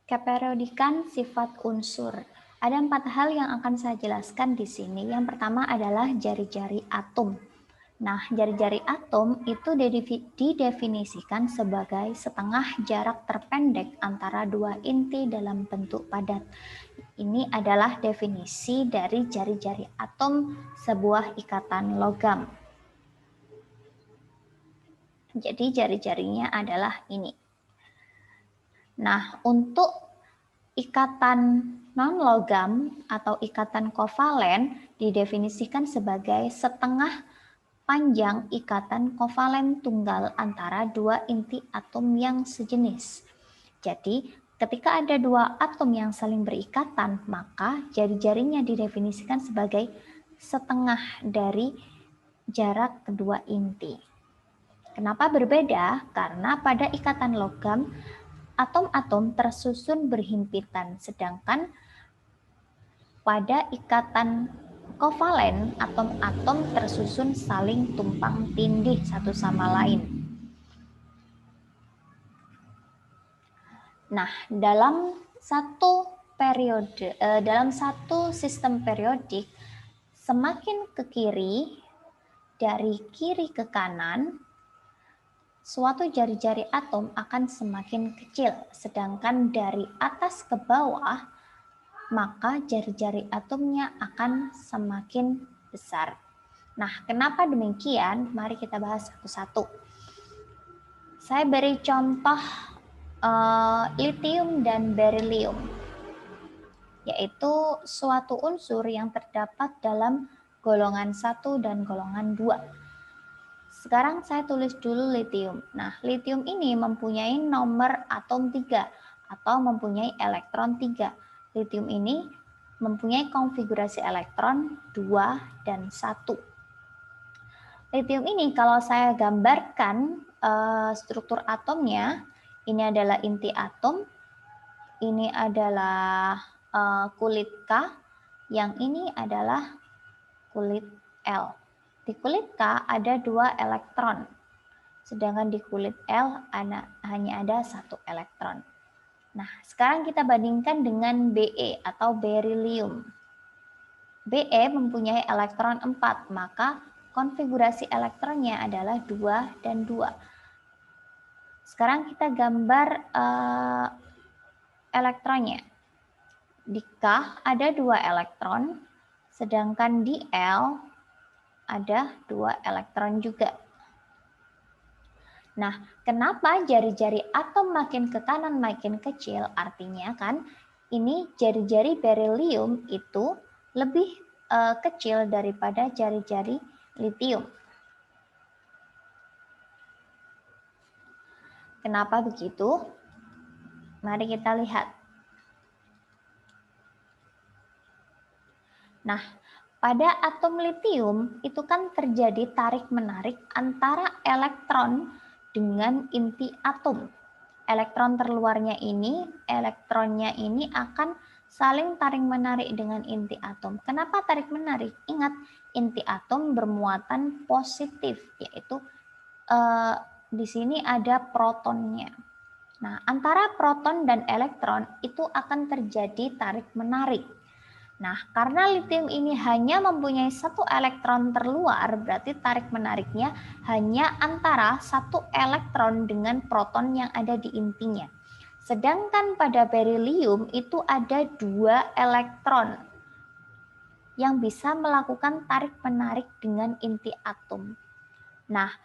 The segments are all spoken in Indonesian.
Keperiodikan sifat unsur. Ada 4 hal yang akan saya jelaskan di sini. Yang pertama adalah jari-jari atom. Nah, jari-jari atom itu didefinisikan sebagai setengah jarak terpendek antara dua inti dalam bentuk padat. Ini adalah definisi dari jari-jari atom sebuah ikatan logam. Jadi jari-jarinya adalah ini. Nah, untuk ikatan non-logam atau ikatan kovalen didefinisikan sebagai setengah panjang ikatan kovalen tunggal antara dua inti atom yang sejenis. Jadi, ketika ada dua atom yang saling berikatan, maka jari-jarinya didefinisikan sebagai setengah dari jarak kedua inti. Kenapa berbeda? Karena pada ikatan logam, atom-atom tersusun berhimpitan, sedangkan pada ikatan kovalen, atom-atom tersusun saling tumpang tindih satu sama lain. Nah, dalam satu sistem periodik, semakin ke kiri, dari kiri ke kanan, suatu jari-jari atom akan semakin kecil, sedangkan dari atas ke bawah, maka jari-jari atomnya akan semakin besar. Nah, kenapa demikian? Mari kita bahas satu-satu. Saya beri contoh litium dan berilium, yaitu suatu unsur yang terdapat dalam golongan 1 dan golongan 2. Sekarang saya tulis dulu litium. Nah, litium ini mempunyai nomor atom 3 atau mempunyai elektron 3. Litium ini mempunyai konfigurasi elektron 2 dan 1. Litium ini kalau saya gambarkan struktur atomnya, ini adalah inti atom, ini adalah kulit K, yang ini adalah kulit L. Di kulit K ada 2 elektron, sedangkan di kulit L hanya ada 1 elektron. Nah, sekarang kita bandingkan dengan Be atau berilium. Be mempunyai elektron 4, maka konfigurasi elektronnya adalah 2 dan 2. Sekarang kita gambar elektronnya. Di K ada 2 elektron, sedangkan di L ada 2 elektron juga. Nah, kenapa jari-jari atom makin ke kanan makin kecil? Artinya kan ini jari-jari berilium itu lebih kecil daripada jari-jari litium. Kenapa begitu? Mari kita lihat. Nah, pada atom litium itu kan terjadi tarik-menarik antara elektron dengan inti atom. Elektron terluarnya ini, elektronnya ini akan saling tarik-menarik dengan inti atom. Kenapa tarik-menarik? Ingat, inti atom bermuatan positif, yaitu di sini ada protonnya. Nah, antara proton dan elektron itu akan terjadi tarik-menarik. Nah, karena litium ini hanya mempunyai 1 elektron terluar, berarti tarik-menariknya hanya antara 1 elektron dengan proton yang ada di intinya. Sedangkan pada berilium itu ada 2 elektron yang bisa melakukan tarik-menarik dengan inti atom. Nah,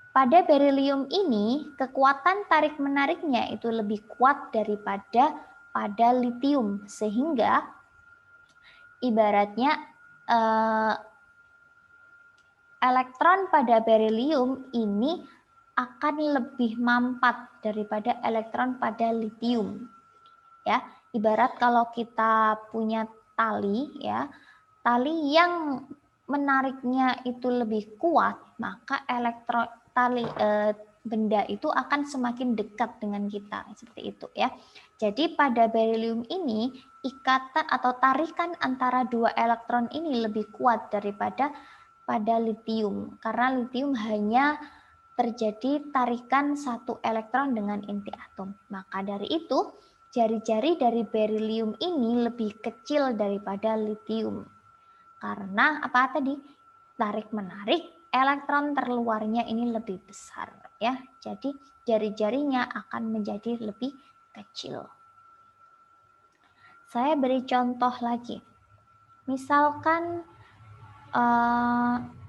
pada berilium ini kekuatan tarik-menariknya itu lebih kuat daripada pada litium, sehingga ibaratnya elektron pada berilium ini akan lebih mampat daripada elektron pada litium. Ya, ibarat kalau kita punya tali ya, tali yang menariknya itu lebih kuat, maka benda itu akan semakin dekat dengan kita, seperti itu ya. Jadi pada berilium ini ikatan atau tarikan antara 2 elektron ini lebih kuat daripada pada litium, karena litium hanya terjadi tarikan 1 elektron dengan inti atom. Maka dari itu jari-jari dari berilium ini lebih kecil daripada litium. Karena apa tadi? Tarik-menarik elektron terluarnya ini lebih besar ya. Jadi jari-jarinya akan menjadi lebih kecil. Saya beri contoh lagi. Misalkan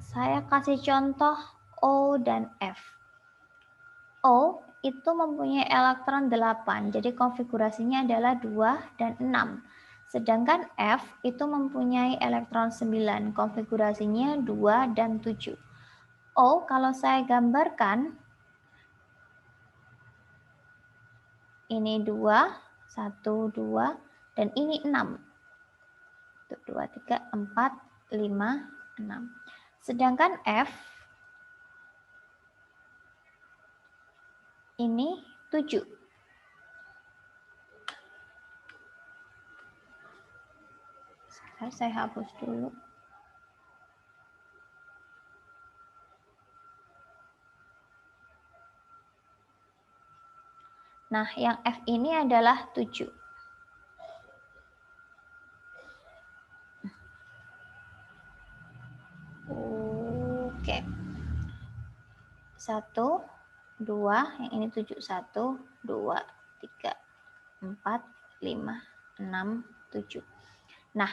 saya kasih contoh O dan F. O itu mempunyai elektron 8, jadi konfigurasinya adalah 2 dan 6. Sedangkan F itu mempunyai elektron 9, konfigurasinya 2 dan 7. O kalau saya gambarkan, ini 2, 1, 2, dan ini 6. 1, 2, 3, 4, 5, 6. Sedangkan F ini 7. Sekarang saya hapus dulu. Nah, yang F ini adalah 7. Oke. 1, 2, yang ini 7, 1, 2, 3, 4, 5, 6, 7. Nah,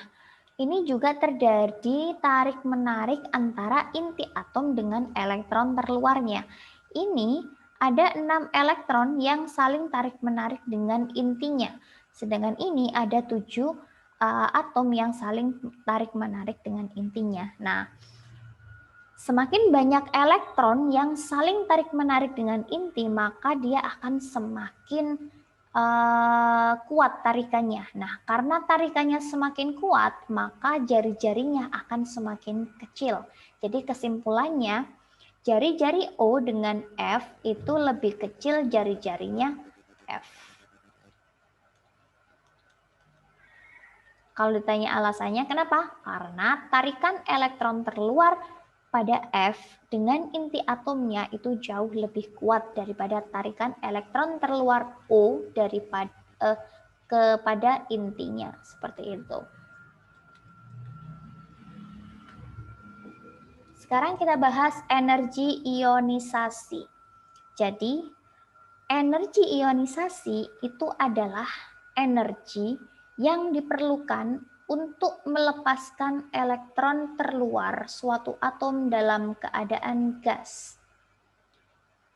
ini juga terjadi tarik-menarik antara inti atom dengan elektron terluarnya. Ini ada 6 elektron yang saling tarik-menarik dengan intinya. Sedangkan ini ada 7 atom yang saling tarik-menarik dengan intinya. Nah, semakin banyak elektron yang saling tarik-menarik dengan inti, maka dia akan semakin kuat tarikannya. Nah, karena tarikannya semakin kuat, maka jari-jarinya akan semakin kecil. Jadi kesimpulannya, jari-jari O dengan F itu lebih kecil jari-jarinya F. Kalau ditanya alasannya kenapa? Karena tarikan elektron terluar pada F dengan inti atomnya itu jauh lebih kuat daripada tarikan elektron terluar O kepada intinya, seperti itu. Sekarang kita bahas energi ionisasi. Jadi, energi ionisasi itu adalah energi yang diperlukan untuk melepaskan elektron terluar suatu atom dalam keadaan gas.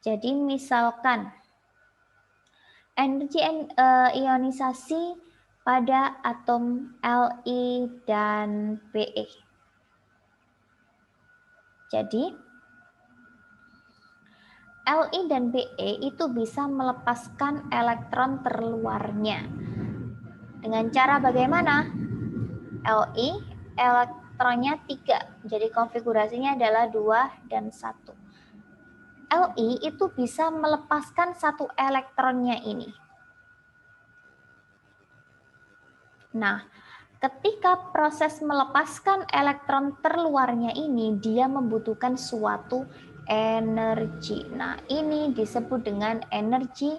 Jadi misalkan energi ionisasi pada atom Li dan Be. Jadi Li dan Be itu bisa melepaskan elektron terluarnya. Dengan cara bagaimana? Li elektronnya 3, jadi konfigurasinya adalah 2 dan 1. Li itu bisa melepaskan satu elektronnya ini. Nah, ketika proses melepaskan elektron terluarnya ini, dia membutuhkan suatu energi. Nah, ini disebut dengan energi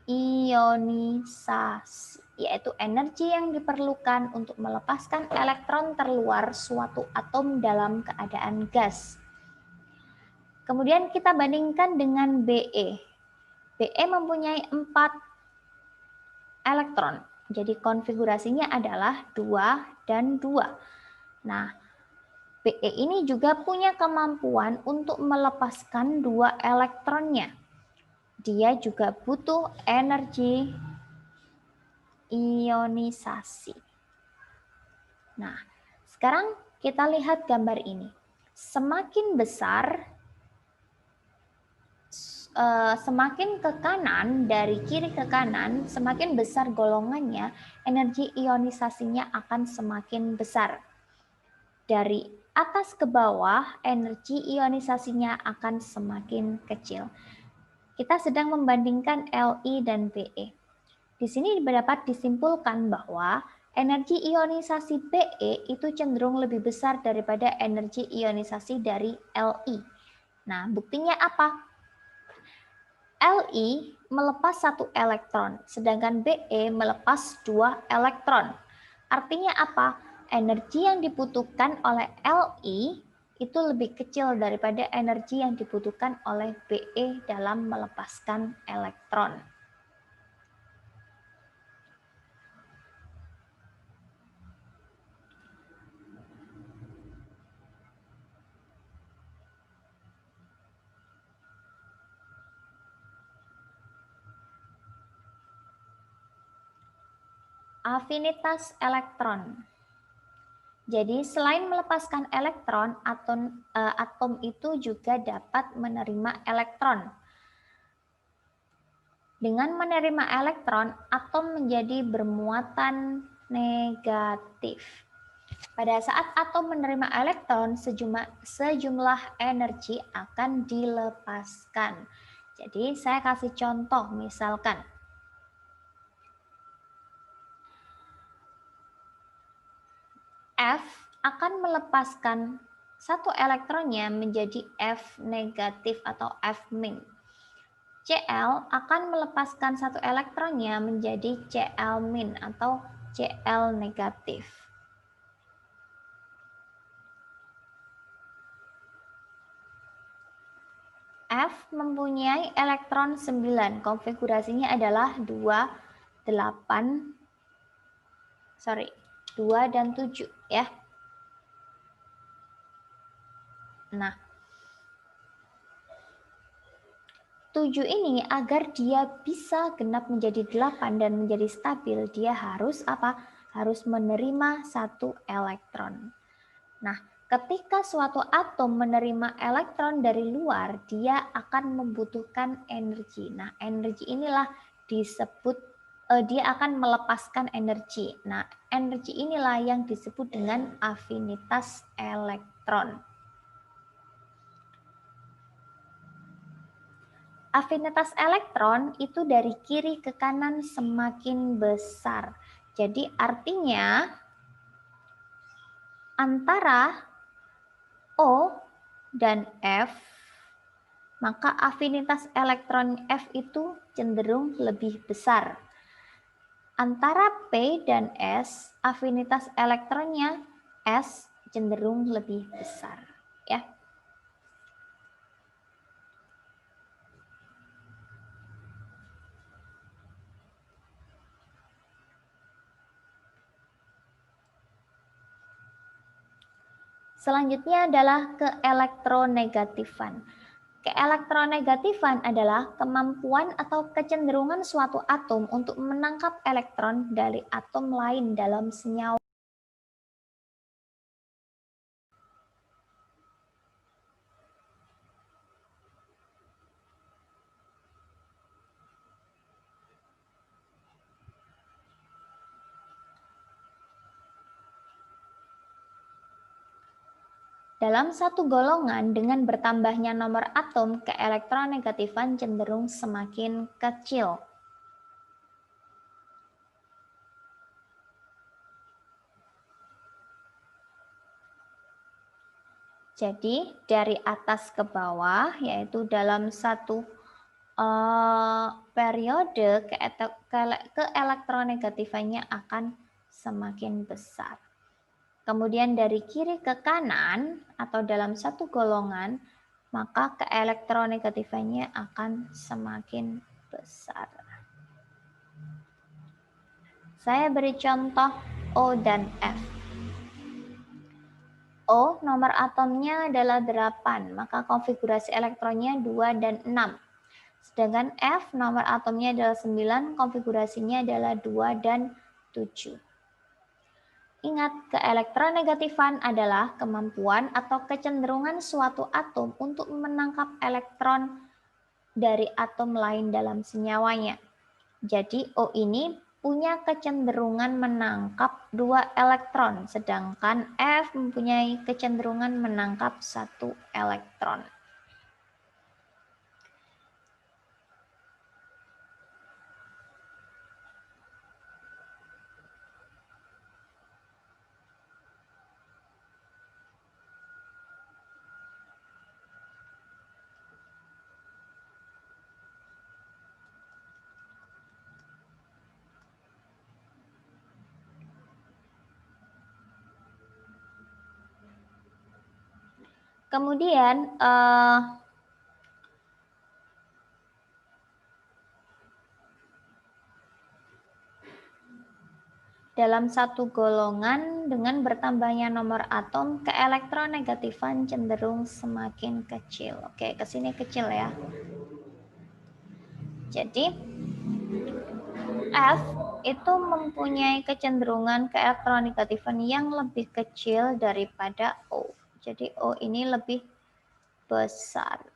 ionisasi, yaitu energi yang diperlukan untuk melepaskan elektron terluar suatu atom dalam keadaan gas. Kemudian kita bandingkan dengan Be. Be mempunyai 4 elektron. Jadi konfigurasinya adalah 2 dan 2. Nah, Be ini juga punya kemampuan untuk melepaskan 2 elektronnya. Dia juga butuh energi ionisasi. Nah, sekarang kita lihat gambar ini. Semakin besar, semakin ke kanan, dari kiri ke kanan, semakin besar golongannya, energi ionisasinya akan semakin besar. Dari atas ke bawah, energi ionisasinya akan semakin kecil. Kita sedang membandingkan Li dan Be. Di sini dapat disimpulkan bahwa energi ionisasi Be itu cenderung lebih besar daripada energi ionisasi dari Li. Nah, buktinya apa? Li melepas 1 elektron, sedangkan Be melepas 2 elektron. Artinya apa? Energi yang dibutuhkan oleh Li itu lebih kecil daripada energi yang dibutuhkan oleh Be dalam melepaskan elektron. Afinitas elektron. Jadi selain melepaskan elektron, atom itu juga dapat menerima elektron. Dengan menerima elektron, atom menjadi bermuatan negatif. Pada saat atom menerima elektron, sejumlah energi akan dilepaskan. Jadi saya kasih contoh, misalkan F akan melepaskan 1 elektronnya menjadi F negatif atau F min. Cl akan melepaskan 1 elektronnya menjadi Cl min atau Cl negatif. F mempunyai elektron 9, konfigurasinya adalah 2 dan 7 ya. Nah, 7 ini agar dia bisa genap menjadi 8 dan menjadi stabil, dia harus apa? Harus menerima 1 elektron. Nah, ketika suatu atom menerima elektron dari luar, dia akan membutuhkan energi. Nah, energi inilah disebut dia akan melepaskan energi. Nah, energi inilah yang disebut dengan afinitas elektron. Afinitas elektron itu dari kiri ke kanan semakin besar. Jadi artinya antara O dan F, maka afinitas elektron F itu cenderung lebih besar. Antara P dan S, afinitas elektronnya S cenderung lebih besar. Ya. Selanjutnya adalah keelektronegatifan. Keelektronegatifan adalah kemampuan atau kecenderungan suatu atom untuk menangkap elektron dari atom lain dalam senyawa. Dalam satu golongan dengan bertambahnya nomor atom, keelektronegatifan cenderung semakin kecil. Jadi dari atas ke bawah, yaitu dalam satu periode, keelektronegatifannya akan semakin besar. Kemudian dari kiri ke kanan atau dalam satu golongan, maka keelektronegatifannya akan semakin besar. Saya beri contoh O dan F. O nomor atomnya adalah 8, maka konfigurasi elektronnya 2 dan 6. Sedangkan F nomor atomnya adalah 9, konfigurasinya adalah 2 dan 7. Ingat, keelektronegatifan adalah kemampuan atau kecenderungan suatu atom untuk menangkap elektron dari atom lain dalam senyawanya. Jadi O ini punya kecenderungan menangkap 2 elektron, sedangkan F mempunyai kecenderungan menangkap 1 elektron. Kemudian dalam satu golongan dengan bertambahnya nomor atom, keelektronegatifan cenderung semakin kecil. Oke, ke sini kecil ya. Jadi F itu mempunyai kecenderungan keelektronegatifan yang lebih kecil daripada O. Jadi O ini lebih besar.